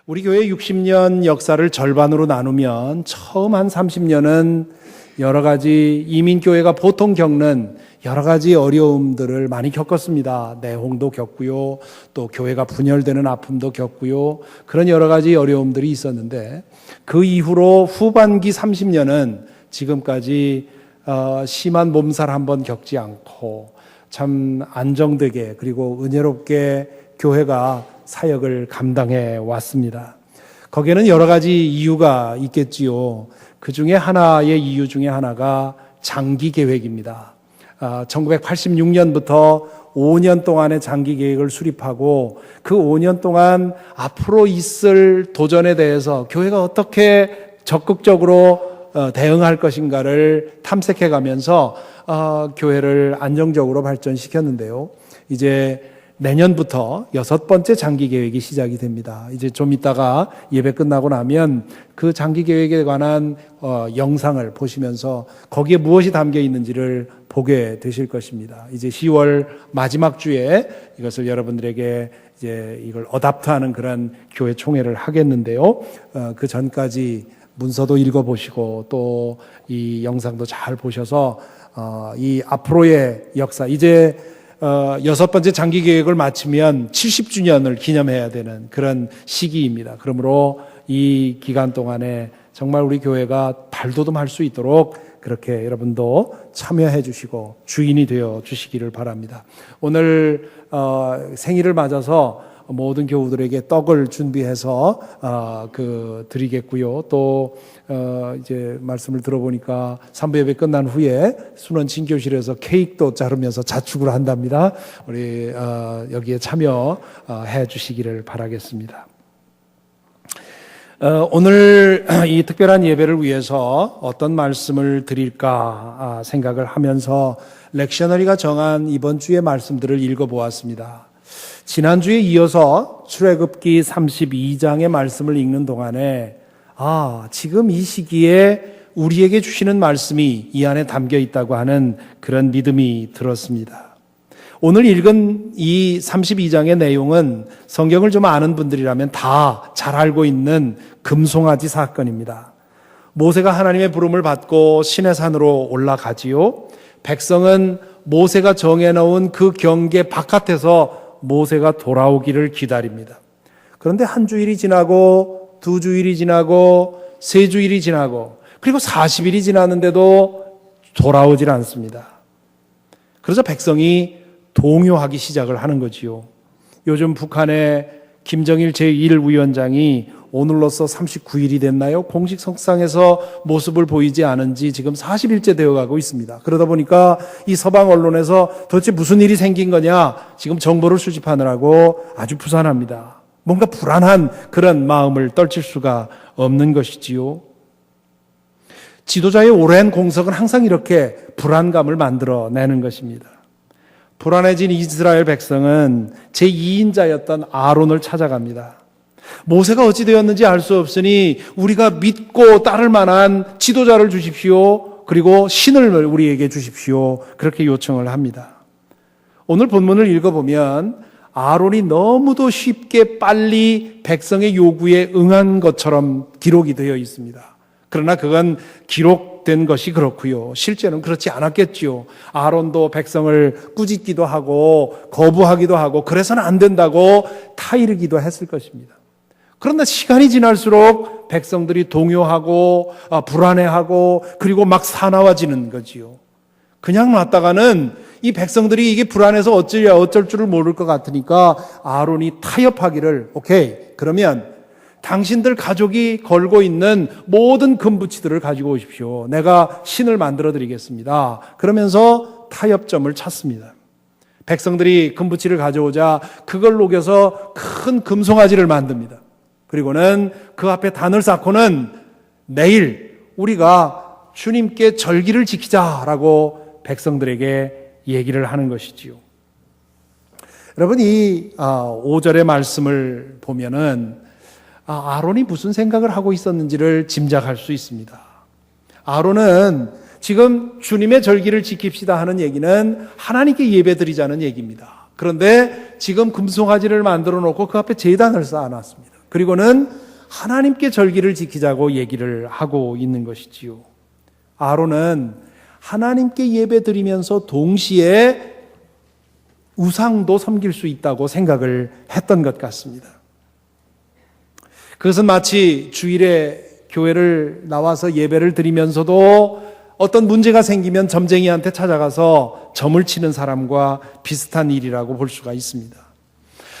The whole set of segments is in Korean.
우리 교회 60년 역사를 절반으로 나누면 처음 한 30년은 여러 가지 이민교회가 보통 겪는 여러 가지 어려움들을 많이 겪었습니다. 내홍도 겪고요. 또 교회가 분열되는 아픔도 겪고요. 그런 여러 가지 어려움들이 있었는데 그 이후로 후반기 30년은 지금까지 심한 몸살 한번 겪지 않고 참 안정되게 그리고 은혜롭게 교회가 사역을 감당해 왔습니다. 거기에는 여러 가지 이유가 있겠지요. 그 중에 하나의 이유 중에 하나가 장기 계획입니다. 1986년부터 5년 동안의 장기 계획을 수립하고 그 5년 동안 앞으로 있을 도전에 대해서 교회가 어떻게 적극적으로 대응할 것인가를 탐색해 가면서 교회를 안정적으로 발전시켰는데요. 이제 내년부터 6번째 장기 계획이 시작이 됩니다. 이제 좀 있다가 예배 끝나고 나면 그 장기 계획에 관한 영상을 보시면서 거기에 무엇이 담겨 있는지를 보게 되실 것입니다. 이제 10월 마지막 주에 이것을 여러분들에게 이제 이걸 어답트하는 그런 교회 총회를 하겠는데요. 그 전까지 문서도 읽어보시고 또 이 영상도 잘 보셔서 이 앞으로의 역사, 이제 6번째 장기 계획을 마치면 70주년을 기념해야 되는 그런 시기입니다. 그러므로 이 기간 동안에 정말 우리 교회가 발돋움할 수 있도록 그렇게 여러분도 참여해 주시고 주인이 되어 주시기를 바랍니다. 오늘 생일을 맞아서 모든 교우들에게 떡을 준비해서 드리겠고요. 또 이제 말씀을 들어보니까 3부 예배 끝난 후에 순원 진교실에서 케이크도 자르면서 자축을 한답니다. 우리 여기에 참여해 주시기를 바라겠습니다. 오늘 이 특별한 예배를 위해서 어떤 말씀을 드릴까 생각을 하면서 렉셔너리가 정한 이번 주의 말씀들을 읽어보았습니다. 지난주에 이어서 출애굽기 32장의 말씀을 읽는 동안에 지금 이 시기에 우리에게 주시는 말씀이 이 안에 담겨 있다고 하는 그런 믿음이 들었습니다. 오늘 읽은 이 32장의 내용은 성경을 좀 아는 분들이라면 다 잘 알고 있는 금송아지 사건입니다. 모세가 하나님의 부름을 받고 시내산으로 올라가지요. 백성은 모세가 정해놓은 그 경계 바깥에서 모세가 돌아오기를 기다립니다. 그런데 한 주일이 지나고 두 주일이 지나고 세 주일이 지나고 그리고 40일이 지났는데도 돌아오질 않습니다. 그래서 백성이 동요하기 시작을 하는 거지요. 요즘 북한의 김정일 제1위원장이 오늘로써 39일이 됐나요? 공식 석상에서 모습을 보이지 않은 지 지금 40일째 되어가고 있습니다. 그러다 보니까 이 서방 언론에서 도대체 무슨 일이 생긴 거냐 지금 정보를 수집하느라고 아주 부산합니다. 뭔가 불안한 그런 마음을 떨칠 수가 없는 것이지요. 지도자의 오랜 공석은 항상 이렇게 불안감을 만들어내는 것입니다. 불안해진 이스라엘 백성은 제2인자였던 아론을 찾아갑니다. 모세가 어찌 되었는지 알 수 없으니 우리가 믿고 따를 만한 지도자를 주십시오. 그리고 신을 우리에게 주십시오. 그렇게 요청을 합니다. 오늘 본문을 읽어보면 아론이 너무도 쉽게 빨리 백성의 요구에 응한 것처럼 기록이 되어 있습니다. 그러나 그건 기록된 것이 그렇고요. 실제는 그렇지 않았겠지요. 아론도 백성을 꾸짖기도 하고 거부하기도 하고 그래서는 안 된다고 타이르기도 했을 것입니다. 그런데 시간이 지날수록 백성들이 동요하고 불안해하고 그리고 막 사나워지는 거지요. 그냥 놨다가는 이 백성들이 이게 불안해서 어쩔 줄을 모를 것 같으니까 아론이 타협하기를 오케이 그러면 당신들 가족이 걸고 있는 모든 금부치들을 가지고 오십시오. 내가 신을 만들어 드리겠습니다. 그러면서 타협점을 찾습니다. 백성들이 금부치를 가져오자 그걸 녹여서 큰 금송아지를 만듭니다. 그리고는 그 앞에 단을 쌓고는 내일 우리가 주님께 절기를 지키자라고 백성들에게 얘기를 하는 것이지요. 여러분 이 5절의 말씀을 보면은 아론이 무슨 생각을 하고 있었는지를 짐작할 수 있습니다. 아론은 지금 주님의 절기를 지킵시다 하는 얘기는 하나님께 예배드리자는 얘기입니다. 그런데 지금 금송아지를 만들어 놓고 그 앞에 제단을 쌓아놨습니다. 그리고는 하나님께 절기를 지키자고 얘기를 하고 있는 것이지요. 아론은 하나님께 예배 드리면서 동시에 우상도 섬길 수 있다고 생각을 했던 것 같습니다. 그것은 마치 주일에 교회를 나와서 예배를 드리면서도 어떤 문제가 생기면 점쟁이한테 찾아가서 점을 치는 사람과 비슷한 일이라고 볼 수가 있습니다.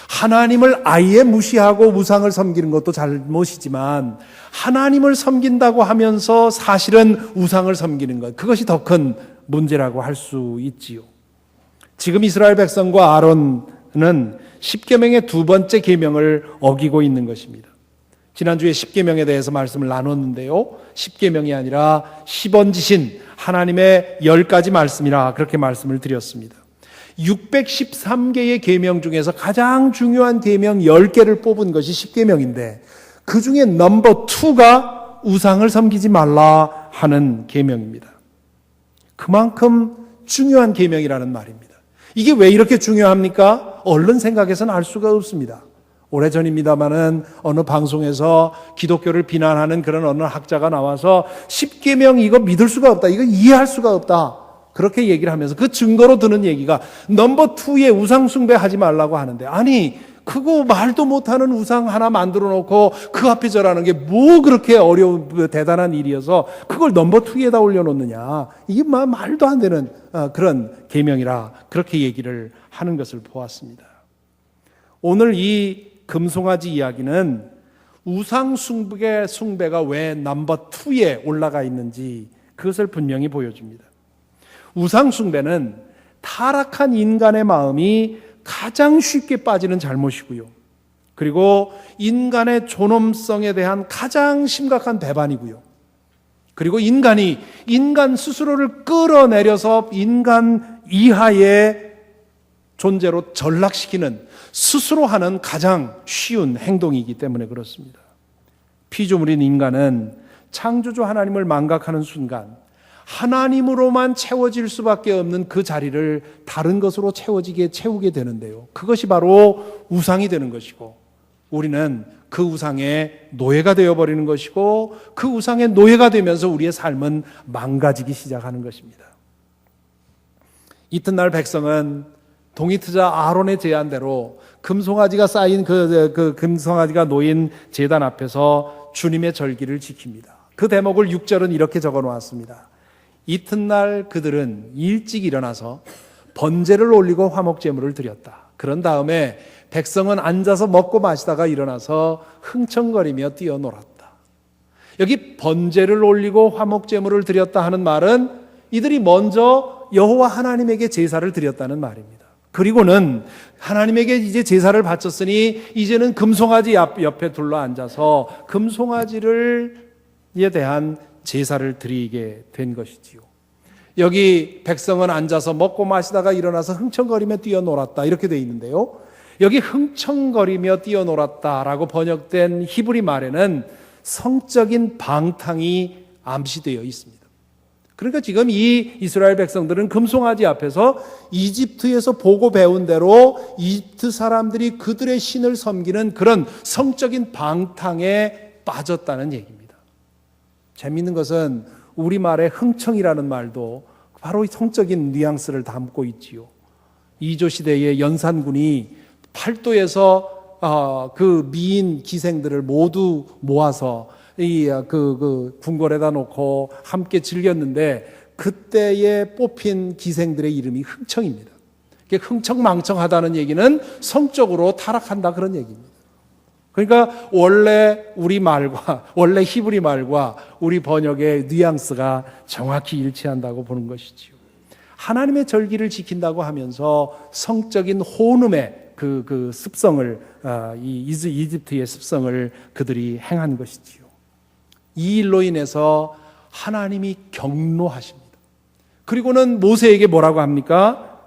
하나님을 아예 무시하고 우상을 섬기는 것도 잘못이지만 하나님을 섬긴다고 하면서 사실은 우상을 섬기는 것, 그것이 더 큰 문제라고 할 수 있지요. 지금 이스라엘 백성과 아론은 십계명의 두 번째 계명을 어기고 있는 것입니다. 지난주에 십계명에 대해서 말씀을 나눴는데요. 십계명이 아니라 10언지신 하나님의 10가지 말씀이라 그렇게 말씀을 드렸습니다. 613개의 계명 중에서 가장 중요한 계명 10개를 뽑은 것이 십계명인데 그 중에 넘버 2가 우상을 섬기지 말라 하는 계명입니다. 그만큼 중요한 계명이라는 말입니다. 이게 왜 이렇게 중요합니까? 얼른 생각해서는 알 수가 없습니다. 오래전입니다마는 어느 방송에서 기독교를 비난하는 그런 어느 학자가 나와서 십계명 이거 믿을 수가 없다, 이거 이해할 수가 없다, 그렇게 얘기를 하면서 그 증거로 드는 얘기가 넘버 2에 우상 숭배하지 말라고 하는데, 아니 그거 말도 못하는 우상 하나 만들어 놓고 그 앞에 절하는 게 뭐 그렇게 어려운 대단한 일이어서 그걸 넘버 2에다 올려놓느냐, 이게 말도 안 되는 그런 계명이라 그렇게 얘기를 하는 것을 보았습니다. 오늘 이 금송아지 이야기는 우상 숭배가 왜 넘버 2에 올라가 있는지 그것을 분명히 보여줍니다. 우상 숭배는 타락한 인간의 마음이 가장 쉽게 빠지는 잘못이고요. 그리고 인간의 존엄성에 대한 가장 심각한 배반이고요. 그리고 인간이 인간 스스로를 끌어내려서 인간 이하의 존재로 전락시키는, 스스로 하는 가장 쉬운 행동이기 때문에 그렇습니다. 피조물인 인간은 창조주 하나님을 망각하는 순간 하나님으로만 채워질 수밖에 없는 그 자리를 다른 것으로 채우게 되는데요. 그것이 바로 우상이 되는 것이고, 우리는 그 우상의 노예가 되어버리는 것이고, 그 우상의 노예가 되면서 우리의 삶은 망가지기 시작하는 것입니다. 이튿날 백성은 동이트자 아론의 제안대로 금송아지가 쌓인 그 금송아지가 놓인 제단 앞에서 주님의 절기를 지킵니다. 그 대목을 6절은 이렇게 적어 놓았습니다. 이튿날 그들은 일찍 일어나서 번제를 올리고 화목제물을 드렸다. 그런 다음에 백성은 앉아서 먹고 마시다가 일어나서 흥청거리며 뛰어놀았다. 여기 번제를 올리고 화목제물을 드렸다 하는 말은 이들이 먼저 여호와 하나님에게 제사를 드렸다는 말입니다. 그리고는 하나님에게 이제 제사를 바쳤으니 이제는 금송아지 옆에 둘러 앉아서 금송아지에 대한 제사를 드리게 된 것이지요. 여기 백성은 앉아서 먹고 마시다가 일어나서 흥청거리며 뛰어놀았다 이렇게 되어 있는데요. 여기 흥청거리며 뛰어놀았다라고 번역된 히브리 말에는 성적인 방탕이 암시되어 있습니다. 그러니까 지금 이 이스라엘 백성들은 금송아지 앞에서 이집트에서 보고 배운 대로 이집트 사람들이 그들의 신을 섬기는 그런 성적인 방탕에 빠졌다는 얘기입니다. 재미있는 것은 우리말의 흥청이라는 말도 바로 성적인 뉘앙스를 담고 있지요. 이조 시대의 연산군이 팔도에서 그 미인 기생들을 모두 모아서 그 궁궐에다 놓고 함께 즐겼는데 그때에 뽑힌 기생들의 이름이 흥청입니다. 흥청망청하다는 얘기는 성적으로 타락한다 그런 얘기입니다. 그러니까 원래 히브리 말과 우리 번역의 뉘앙스가 정확히 일치한다고 보는 것이지요. 하나님의 절기를 지킨다고 하면서 성적인 혼음의 그 습성을, 이 이집트의 습성을 그들이 행한 것이지요. 이 일로 인해서 하나님이 경노하십니다. 그리고는 모세에게 뭐라고 합니까?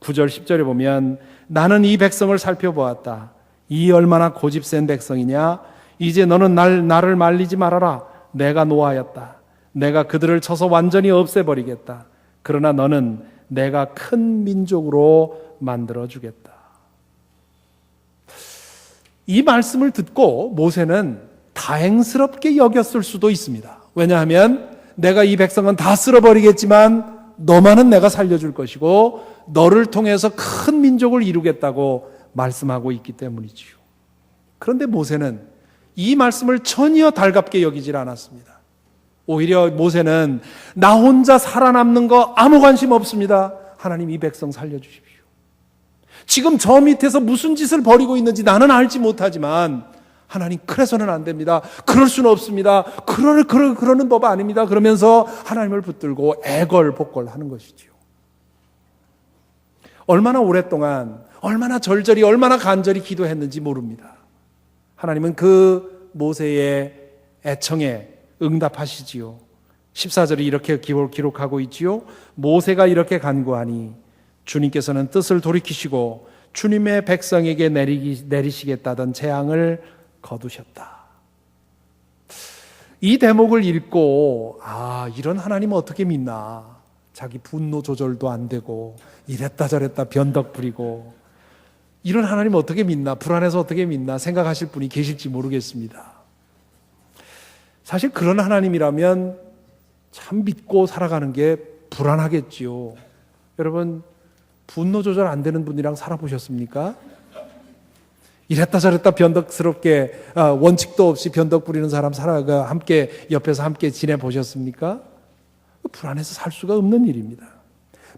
9절 10절에 보면 나는 이 백성을 살펴보았다. 이 얼마나 고집센 백성이냐. 이제 너는 나를 말리지 말아라. 내가 노하였다. 내가 그들을 쳐서 완전히 없애버리겠다. 그러나 너는 내가 큰 민족으로 만들어주겠다. 이 말씀을 듣고 모세는 다행스럽게 여겼을 수도 있습니다. 왜냐하면 내가 이 백성은 다 쓸어버리겠지만 너만은 내가 살려줄 것이고 너를 통해서 큰 민족을 이루겠다고 말씀하고 있기 때문이지요. 그런데 모세는 이 말씀을 전혀 달갑게 여기질 않았습니다. 오히려 모세는 나 혼자 살아남는 거 아무 관심 없습니다. 하나님 이 백성 살려주십시오. 지금 저 밑에서 무슨 짓을 벌이고 있는지 나는 알지 못하지만 하나님 그래서는 안 됩니다. 그럴 수는 없습니다. 그러는 법 아닙니다. 그러면서 하나님을 붙들고 애걸복걸하는 것이지요. 얼마나 오랫동안 얼마나 절절히 얼마나 간절히 기도했는지 모릅니다. 하나님은 그 모세의 애청에 응답하시지요. 14절이 이렇게 기록하고 있지요. 모세가 이렇게 간구하니 주님께서는 뜻을 돌이키시고 주님의 백성에게 내리시겠다던 재앙을 거두셨다. 이 대목을 읽고 이런 하나님 어떻게 믿나. 자기 분노 조절도 안 되고 이랬다 저랬다 변덕 부리고 이런 하나님 어떻게 믿나, 불안해서 어떻게 믿나 생각하실 분이 계실지 모르겠습니다. 사실 그런 하나님이라면 참 믿고 살아가는 게 불안하겠지요. 여러분 분노 조절 안 되는 분이랑 살아보셨습니까? 이랬다 저랬다 변덕스럽게 원칙도 없이 변덕 부리는 사람 함께 옆에서 함께 지내보셨습니까? 불안해서 살 수가 없는 일입니다.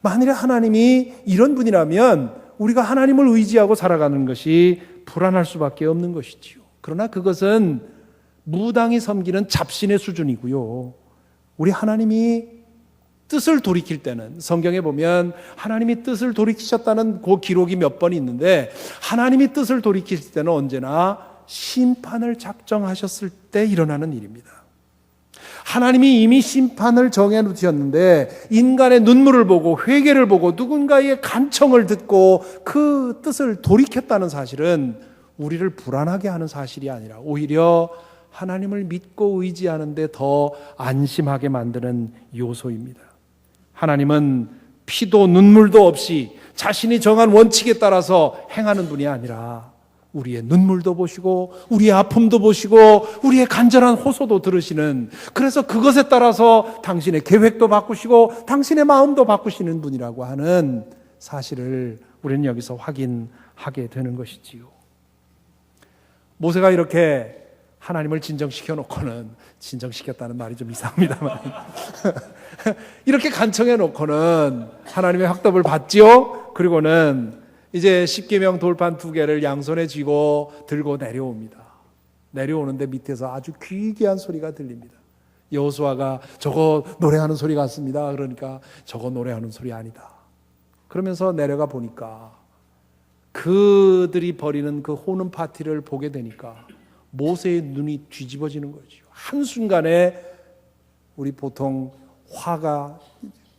만일에 하나님이 이런 분이라면 우리가 하나님을 의지하고 살아가는 것이 불안할 수밖에 없는 것이지요. 그러나 그것은 무당이 섬기는 잡신의 수준이고요. 우리 하나님이 뜻을 돌이킬 때는 성경에 보면 하나님이 뜻을 돌이키셨다는 그 기록이 몇 번 있는데 하나님이 뜻을 돌이킬 때는 언제나 심판을 작정하셨을 때 일어나는 일입니다. 하나님이 이미 심판을 정해 놓으셨는데 인간의 눈물을 보고 회개를 보고 누군가의 간청을 듣고 그 뜻을 돌이켰다는 사실은 우리를 불안하게 하는 사실이 아니라 오히려 하나님을 믿고 의지하는데 더 안심하게 만드는 요소입니다. 하나님은 피도 눈물도 없이 자신이 정한 원칙에 따라서 행하는 분이 아니라 우리의 눈물도 보시고 우리의 아픔도 보시고 우리의 간절한 호소도 들으시는, 그래서 그것에 따라서 당신의 계획도 바꾸시고 당신의 마음도 바꾸시는 분이라고 하는 사실을 우리는 여기서 확인하게 되는 것이지요. 모세가 이렇게 하나님을 진정시켜 놓고는, 진정시켰다는 말이 좀 이상합니다만 이렇게 간청해 놓고는 하나님의 확답을 받지요. 그리고는 이제 십계명 돌판 2개를 양손에 쥐고 들고 내려옵니다. 내려오는데 밑에서 아주 귀귀한 소리가 들립니다. 여호수아가 저거 노래하는 소리 같습니다. 그러니까 저거 노래하는 소리 아니다. 그러면서 내려가 보니까 그들이 벌이는 그 호는 파티를 보게 되니까 모세의 눈이 뒤집어지는 거죠. 한순간에 우리 보통 화가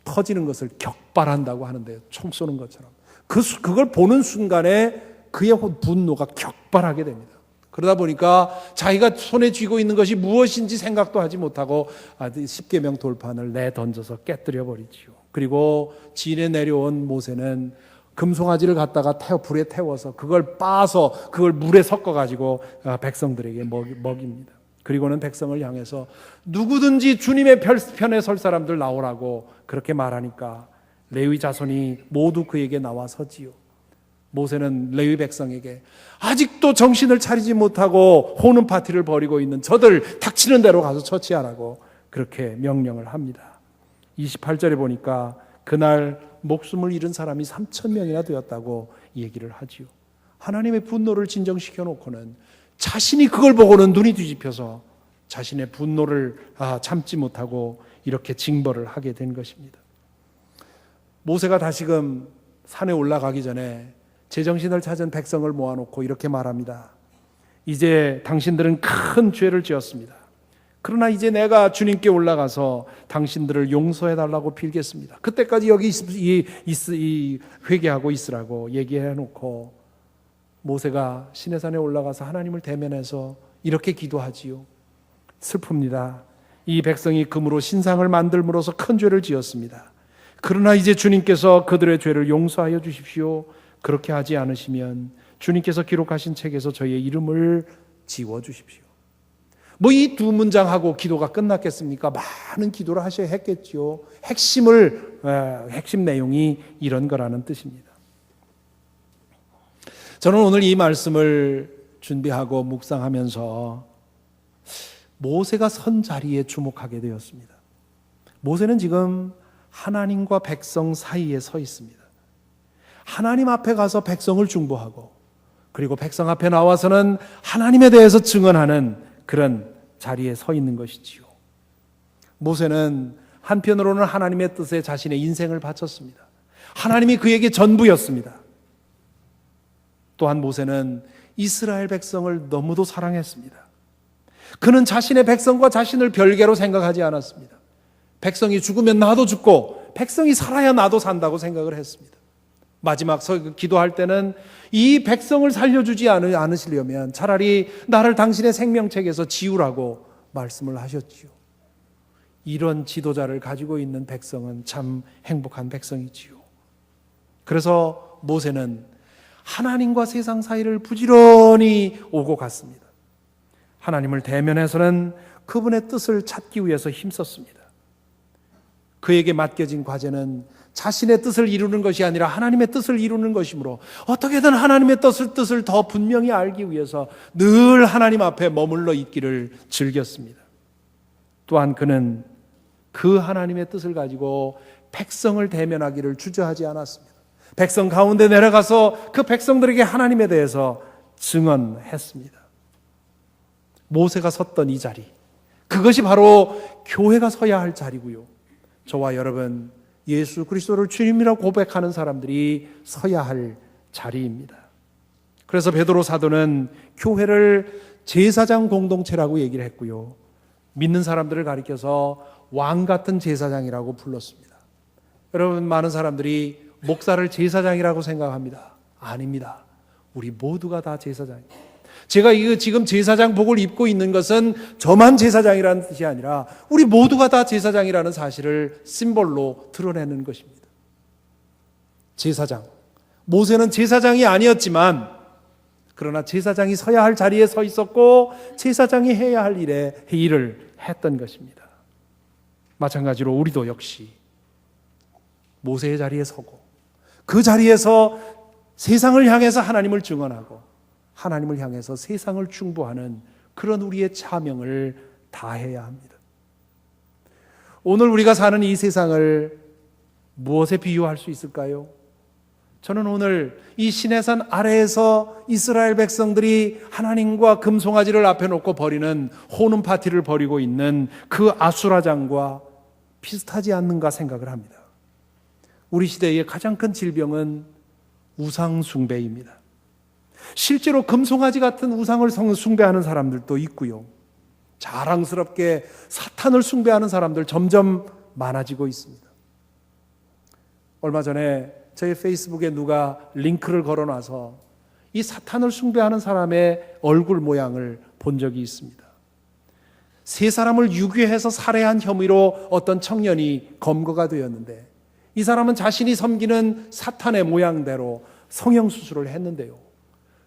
터지는 것을 격발한다고 하는데요. 총 쏘는 것처럼. 그걸 보는 순간에 그의 분노가 격발하게 됩니다. 그러다 보니까 자기가 손에 쥐고 있는 것이 무엇인지 생각도 하지 못하고 십계명 돌판을 내던져서 깨뜨려 버리지요. 그리고 진에 내려온 모세는 금송아지를 갖다가 불에 태워서 그걸 빻아서 그걸 물에 섞어가지고 백성들에게 먹입니다. 그리고는 백성을 향해서 누구든지 주님의 편에 설 사람들 나오라고 그렇게 말하니까 레위 자손이 모두 그에게 나와 서지요. 모세는 레위 백성에게 아직도 정신을 차리지 못하고 호는 파티를 벌이고 있는 저들 닥치는 대로 가서 처치하라고 그렇게 명령을 합니다. 28절에 보니까 그날 목숨을 잃은 사람이 3,000명이나 되었다고 얘기를 하지요. 하나님의 분노를 진정시켜 놓고는 자신이 그걸 보고는 눈이 뒤집혀서 자신의 분노를 참지 못하고 이렇게 징벌을 하게 된 것입니다. 모세가 다시금 산에 올라가기 전에 제정신을 찾은 백성을 모아놓고 이렇게 말합니다. 이제 당신들은 큰 죄를 지었습니다. 그러나 이제 내가 주님께 올라가서 당신들을 용서해달라고 빌겠습니다. 그때까지 여기 회개하고 있으라고 얘기해놓고 모세가 시내산에 올라가서 하나님을 대면해서 이렇게 기도하지요. 슬픕니다. 이 백성이 금으로 신상을 만들므로써 큰 죄를 지었습니다. 그러나 이제 주님께서 그들의 죄를 용서하여 주십시오. 그렇게 하지 않으시면 주님께서 기록하신 책에서 저희의 이름을 지워주십시오. 뭐 이 두 문장하고 기도가 끝났겠습니까? 많은 기도를 하셔야 했겠지요. 핵심 내용이 이런 거라는 뜻입니다. 저는 오늘 이 말씀을 준비하고 묵상하면서 모세가 선 자리에 주목하게 되었습니다. 모세는 지금 하나님과 백성 사이에 서 있습니다. 하나님 앞에 가서 백성을 중보하고 그리고 백성 앞에 나와서는 하나님에 대해서 증언하는 그런 자리에 서 있는 것이지요. 모세는 한편으로는 하나님의 뜻에 자신의 인생을 바쳤습니다. 하나님이 그에게 전부였습니다. 또한 모세는 이스라엘 백성을 너무도 사랑했습니다. 그는 자신의 백성과 자신을 별개로 생각하지 않았습니다. 백성이 죽으면 나도 죽고 백성이 살아야 나도 산다고 생각을 했습니다. 마지막 기도할 때는 이 백성을 살려주지 않으시려면 차라리 나를 당신의 생명책에서 지우라고 말씀을 하셨지요. 이런 지도자를 가지고 있는 백성은 참 행복한 백성이지요. 그래서 모세는 하나님과 세상 사이를 부지런히 오고 갔습니다. 하나님을 대면해서는 그분의 뜻을 찾기 위해서 힘썼습니다. 그에게 맡겨진 과제는 자신의 뜻을 이루는 것이 아니라 하나님의 뜻을 이루는 것이므로 어떻게든 하나님의 뜻을 더 분명히 알기 위해서 늘 하나님 앞에 머물러 있기를 즐겼습니다. 또한 그는 그 하나님의 뜻을 가지고 백성을 대면하기를 주저하지 않았습니다. 백성 가운데 내려가서 그 백성들에게 하나님에 대해서 증언했습니다. 모세가 섰던 이 자리, 그것이 바로 교회가 서야 할 자리고요. 저와 여러분, 예수 그리스도를 주님이라고 고백하는 사람들이 서야 할 자리입니다. 그래서 베드로 사도는 교회를 제사장 공동체라고 얘기를 했고요. 믿는 사람들을 가리켜서 왕 같은 제사장이라고 불렀습니다. 여러분, 많은 사람들이 목사를 제사장이라고 생각합니다. 아닙니다. 우리 모두가 다 제사장입니다. 제가 지금 제사장복을 입고 있는 것은 저만 제사장이라는 뜻이 아니라 우리 모두가 다 제사장이라는 사실을 심볼로 드러내는 것입니다. 제사장. 모세는 제사장이 아니었지만 그러나 제사장이 서야 할 자리에 서 있었고 제사장이 해야 할 일을 했던 것입니다. 마찬가지로 우리도 역시 모세의 자리에 서고 그 자리에서 세상을 향해서 하나님을 증언하고 하나님을 향해서 세상을 충보하는 그런 우리의 차명을 다해야 합니다. 오늘 우리가 사는 이 세상을 무엇에 비유할 수 있을까요? 저는 오늘 이 시내산 아래에서 이스라엘 백성들이 하나님과 금송아지를 앞에 놓고 벌이는 호는 파티를 벌이고 있는 그 아수라장과 비슷하지 않는가 생각을 합니다. 우리 시대의 가장 큰 질병은 우상 숭배입니다. 실제로 금송아지 같은 우상을 숭배하는 사람들도 있고요. 자랑스럽게 사탄을 숭배하는 사람들 점점 많아지고 있습니다. 얼마 전에 저희 페이스북에 누가 링크를 걸어놔서 이 사탄을 숭배하는 사람의 얼굴 모양을 본 적이 있습니다. 세 사람을 유괴해서 살해한 혐의로 어떤 청년이 검거가 되었는데 이 사람은 자신이 섬기는 사탄의 모양대로 성형수술을 했는데요.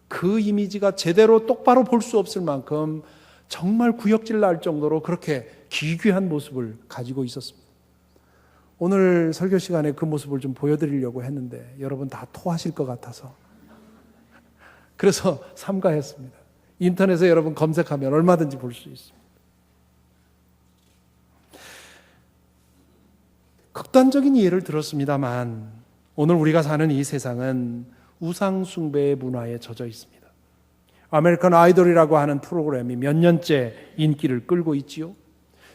그 이미지가 제대로 똑바로 볼 수 없을 만큼 정말 구역질 날 정도로 그렇게 기괴한 모습을 가지고 있었습니다. 오늘 설교 시간에 그 모습을 좀 보여드리려고 했는데 여러분 다 토하실 것 같아서 그래서 삼가했습니다. 인터넷에 여러분 검색하면 얼마든지 볼 수 있습니다. 극단적인 예를 들었습니다만 오늘 우리가 사는 이 세상은 우상 숭배의 문화에 젖어 있습니다. 아메리칸 아이돌이라고 하는 프로그램이 몇 년째 인기를 끌고 있지요.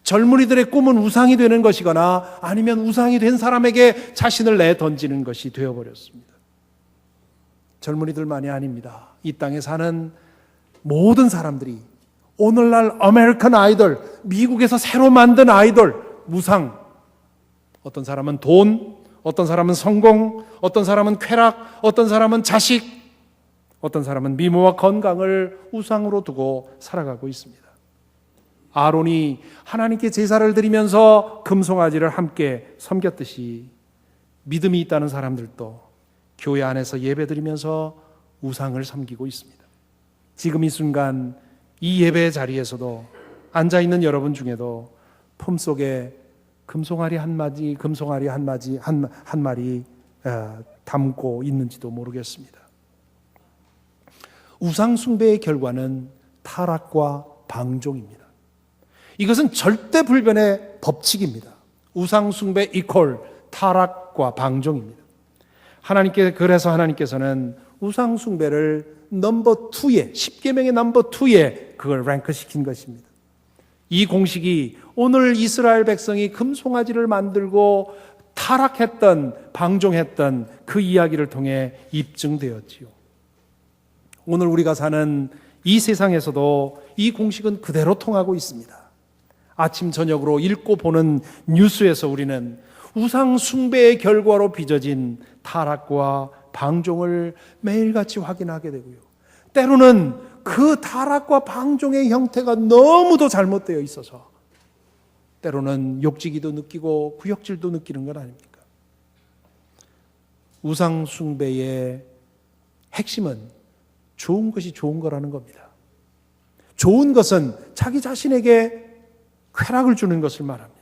젊은이들의 꿈은 우상이 되는 것이거나 아니면 우상이 된 사람에게 자신을 내던지는 것이 되어버렸습니다. 젊은이들만이 아닙니다. 이 땅에 사는 모든 사람들이 오늘날 아메리칸 아이돌, 미국에서 새로 만든 아이돌, 우상, 어떤 사람은 돈, 어떤 사람은 성공, 어떤 사람은 쾌락, 어떤 사람은 자식, 어떤 사람은 미모와 건강을 우상으로 두고 살아가고 있습니다. 아론이 하나님께 제사를 드리면서 금송아지를 함께 섬겼듯이 믿음이 있다는 사람들도 교회 안에서 예배드리면서 우상을 섬기고 있습니다. 지금 이 순간 이 예배 자리에서도 앉아있는 여러분 중에도 품속에 금송아리 한 마리 담고 있는지도 모르겠습니다. 우상 숭배의 결과는 타락과 방종입니다. 이것은 절대불변의 법칙입니다. 우상 숭배 이퀄 타락과 방종입니다. 그래서 하나님께서는 우상 숭배를 넘버 2에 10계명의 넘버 2에 그걸 랭크시킨 것입니다. 이 공식이 오늘 이스라엘 백성이 금송아지를 만들고 타락했던 방종했던 그 이야기를 통해 입증되었지요. 오늘 우리가 사는 이 세상에서도 이 공식은 그대로 통하고 있습니다. 아침 저녁으로 읽고 보는 뉴스에서 우리는 우상 숭배의 결과로 빚어진 타락과 방종을 매일같이 확인하게 되고요. 때로는 그 타락과 방종의 형태가 너무도 잘못되어 있어서 때로는 욕지기도 느끼고 구역질도 느끼는 건 아닙니까? 우상 숭배의 핵심은 좋은 것이 좋은 거라는 겁니다. 좋은 것은 자기 자신에게 쾌락을 주는 것을 말합니다.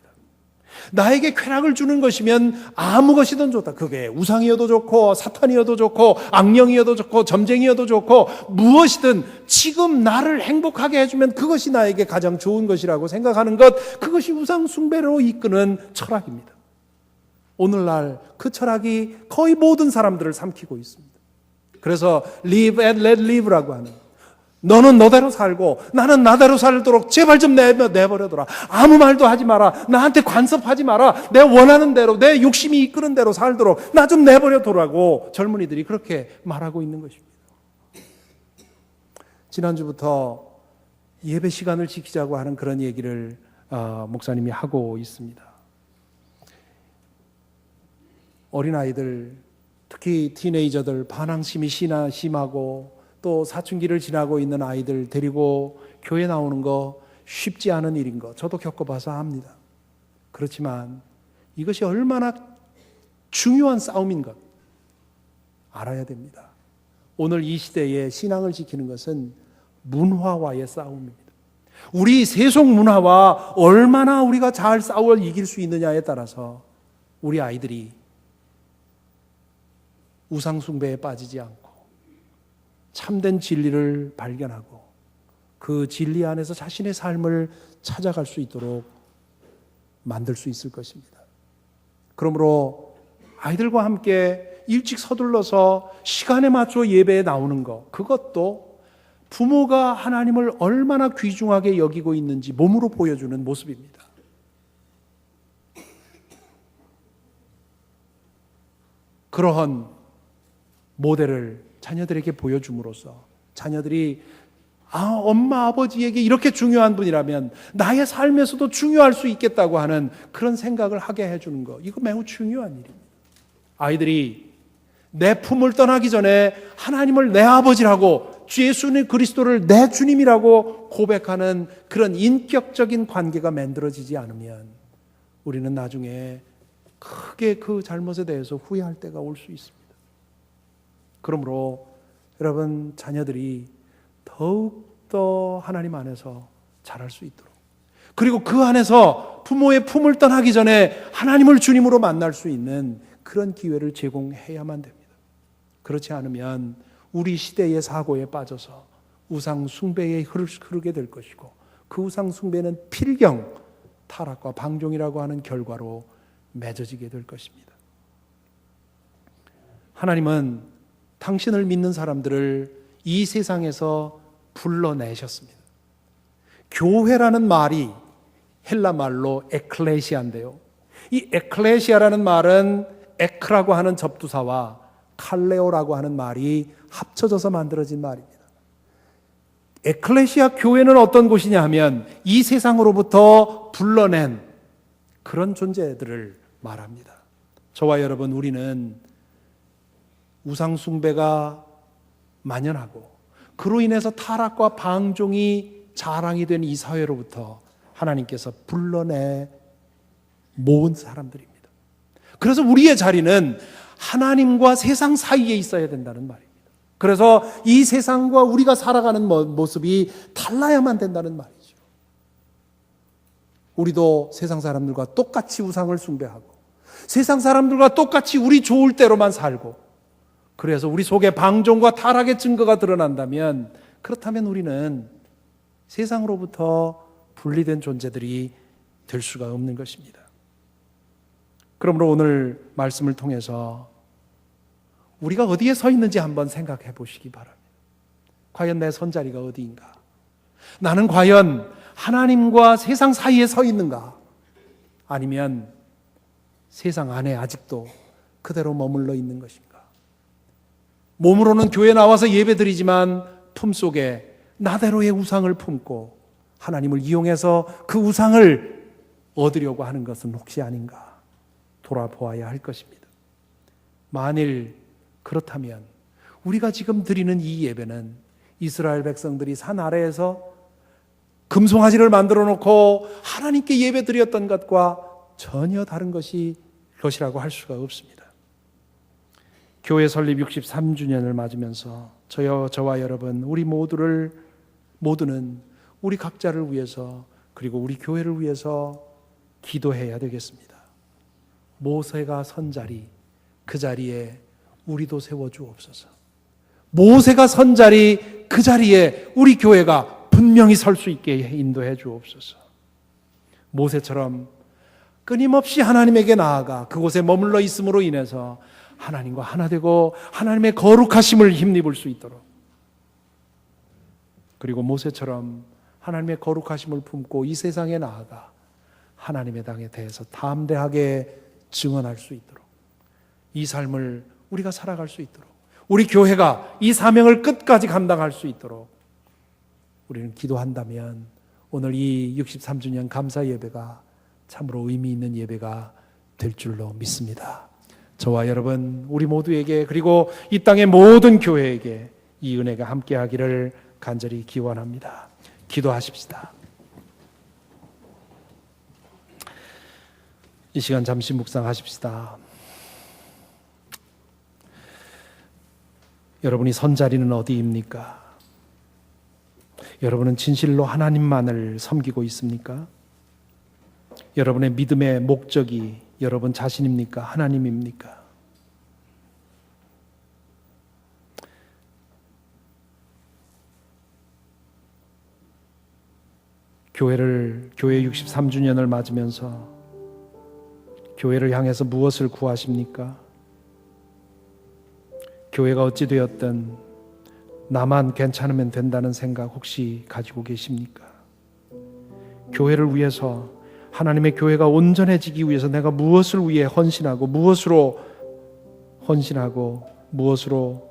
나에게 쾌락을 주는 것이면 아무 것이든 좋다. 그게 우상이어도 좋고 사탄이어도 좋고 악령이어도 좋고 점쟁이어도 좋고 무엇이든 지금 나를 행복하게 해주면 그것이 나에게 가장 좋은 것이라고 생각하는 것, 그것이 우상 숭배로 이끄는 철학입니다. 오늘날 그 철학이 거의 모든 사람들을 삼키고 있습니다. 그래서 live and let live라고 하는, 너는 너대로 살고 나는 나대로 살도록 제발 좀 내버려둬라. 아무 말도 하지 마라. 나한테 간섭하지 마라. 내 원하는 대로, 내 욕심이 이끄는 대로 살도록 나 좀 내버려둬라고 젊은이들이 그렇게 말하고 있는 것입니다. 지난주부터 예배 시간을 지키자고 하는 그런 얘기를 목사님이 하고 있습니다. 어린아이들, 특히 티네이저들 반항심이 심하고 또 사춘기를 지나고 있는 아이들 데리고 교회 나오는 거 쉽지 않은 일인 거 저도 겪어봐서 압니다. 그렇지만 이것이 얼마나 중요한 싸움인 것 알아야 됩니다. 오늘 이 시대에 신앙을 지키는 것은 문화와의 싸움입니다. 우리 세속 문화와 얼마나 우리가 잘 싸워 이길 수 있느냐에 따라서 우리 아이들이 우상 숭배에 빠지지 않고 참된 진리를 발견하고 그 진리 안에서 자신의 삶을 찾아갈 수 있도록 만들 수 있을 것입니다. 그러므로 아이들과 함께 일찍 서둘러서 시간에 맞춰 예배에 나오는 것, 그것도 부모가 하나님을 얼마나 귀중하게 여기고 있는지 몸으로 보여주는 모습입니다. 그러한 모델을 자녀들에게 보여줌으로써 자녀들이 엄마 아버지에게 이렇게 중요한 분이라면 나의 삶에서도 중요할 수 있겠다고 하는 그런 생각을 하게 해주는 것, 이거 매우 중요한 일입니다. 아이들이 내 품을 떠나기 전에 하나님을 내 아버지라고 주 예수님 그리스도를 내 주님이라고 고백하는 그런 인격적인 관계가 만들어지지 않으면 우리는 나중에 크게 그 잘못에 대해서 후회할 때가 올 수 있습니다. 그러므로 여러분 자녀들이 더욱더 하나님 안에서 자랄 수 있도록, 그리고 그 안에서 부모의 품을 떠나기 전에 하나님을 주님으로 만날 수 있는 그런 기회를 제공해야만 됩니다. 그렇지 않으면 우리 시대의 사고에 빠져서 우상 숭배에 흐르게 될 것이고 그 우상 숭배는 필경 타락과 방종이라고 하는 결과로 맺어지게 될 것입니다. 하나님은 당신을 믿는 사람들을 이 세상에서 불러내셨습니다. 교회라는 말이 헬라 말로 에클레시아인데요. 이 에클레시아라는 말은 에크라고 하는 접두사와 칼레오라고 하는 말이 합쳐져서 만들어진 말입니다. 에클레시아 교회는 어떤 곳이냐 하면 이 세상으로부터 불러낸 그런 존재들을 말합니다. 저와 여러분, 우리는 우상 숭배가 만연하고 그로 인해서 타락과 방종이 자랑이 된 이 사회로부터 하나님께서 불러내 모은 사람들입니다. 그래서 우리의 자리는 하나님과 세상 사이에 있어야 된다는 말입니다. 그래서 이 세상과 우리가 살아가는 모습이 달라야만 된다는 말이죠. 우리도 세상 사람들과 똑같이 우상을 숭배하고 세상 사람들과 똑같이 우리 좋을 대로만 살고, 그래서 우리 속에 방종과 타락의 증거가 드러난다면, 그렇다면 우리는 세상으로부터 분리된 존재들이 될 수가 없는 것입니다. 그러므로 오늘 말씀을 통해서 우리가 어디에 서 있는지 한번 생각해 보시기 바랍니다. 과연 내 선자리가 어디인가? 나는 과연 하나님과 세상 사이에 서 있는가? 아니면 세상 안에 아직도 그대로 머물러 있는 것인가? 몸으로는 교회 나와서 예배드리지만 품속에 나대로의 우상을 품고 하나님을 이용해서 그 우상을 얻으려고 하는 것은 혹시 아닌가? 돌아보아야 할 것입니다. 만일 그렇다면 우리가 지금 드리는 이 예배는 이스라엘 백성들이 산 아래에서 금송아지를 만들어 놓고 하나님께 예배 드렸던 것과 전혀 다른 것이라고 할 수가 없습니다. 교회 설립 63주년을 맞으면서 저와 여러분, 우리 모두는 우리 각자를 위해서, 그리고 우리 교회를 위해서 기도해야 되겠습니다. 모세가 선 자리, 그 자리에 우리도 세워주옵소서. 모세가 선 자리, 그 자리에 우리 교회가 분명히 설 수 있게 인도해 주옵소서. 모세처럼 끊임없이 하나님에게 나아가 그곳에 머물러 있음으로 인해서 하나님과 하나 되고 하나님의 거룩하심을 힘입을 수 있도록, 그리고 모세처럼 하나님의 거룩하심을 품고 이 세상에 나아가 하나님의 땅에 대해서 담대하게 증언할 수 있도록, 이 삶을 우리가 살아갈 수 있도록, 우리 교회가 이 사명을 끝까지 감당할 수 있도록 우리는 기도한다면 오늘 이 63주년 감사 예배가 참으로 의미 있는 예배가 될 줄로 믿습니다. 저와 여러분, 우리 모두에게, 그리고 이 땅의 모든 교회에게 이 은혜가 함께하기를 간절히 기원합니다. 기도하십시다. 이 시간 잠시 묵상하십시다. 여러분이 선 자리는 어디입니까? 여러분은 진실로 하나님만을 섬기고 있습니까? 여러분의 믿음의 목적이 여러분 자신입니까? 하나님입니까? 교회 63주년을 맞으면서 교회를 향해서 무엇을 구하십니까? 교회가 어찌 되었든 나만 괜찮으면 된다는 생각 혹시 가지고 계십니까? 교회를 위해서, 하나님의 교회가 온전해지기 위해서 내가 무엇을 위해 헌신하고 무엇으로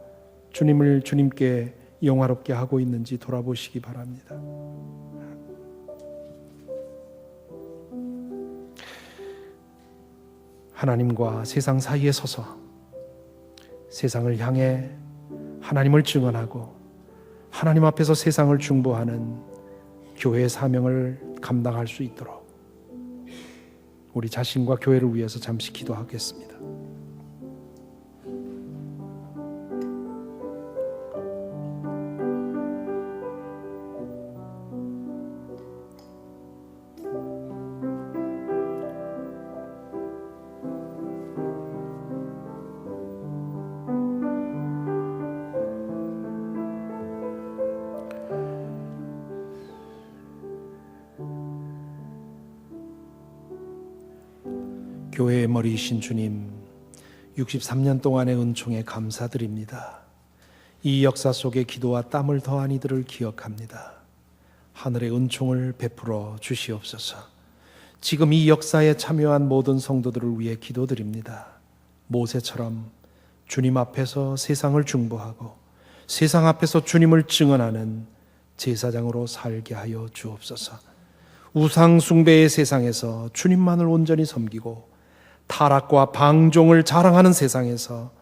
주님께 영화롭게 하고 있는지 돌아보시기 바랍니다. 하나님과 세상 사이에 서서 세상을 향해 하나님을 증언하고 하나님 앞에서 세상을 중보하는 교회의 사명을 감당할 수 있도록 우리 자신과 교회를 위해서 잠시 기도하겠습니다. 교회의 머리이신 주님, 63년 동안의 은총에 감사드립니다. 이 역사 속에 기도와 땀을 더한 이들을 기억합니다. 하늘의 은총을 베풀어 주시옵소서. 지금 이 역사에 참여한 모든 성도들을 위해 기도드립니다. 모세처럼 주님 앞에서 세상을 중보하고 세상 앞에서 주님을 증언하는 제사장으로 살게 하여 주옵소서. 우상 숭배의 세상에서 주님만을 온전히 섬기고 타락과 방종을 자랑하는 세상에서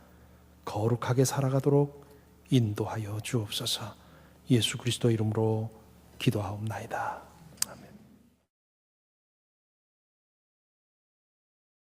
거룩하게 살아가도록 인도하여 주옵소서. 예수 그리스도 이름으로 기도하옵나이다.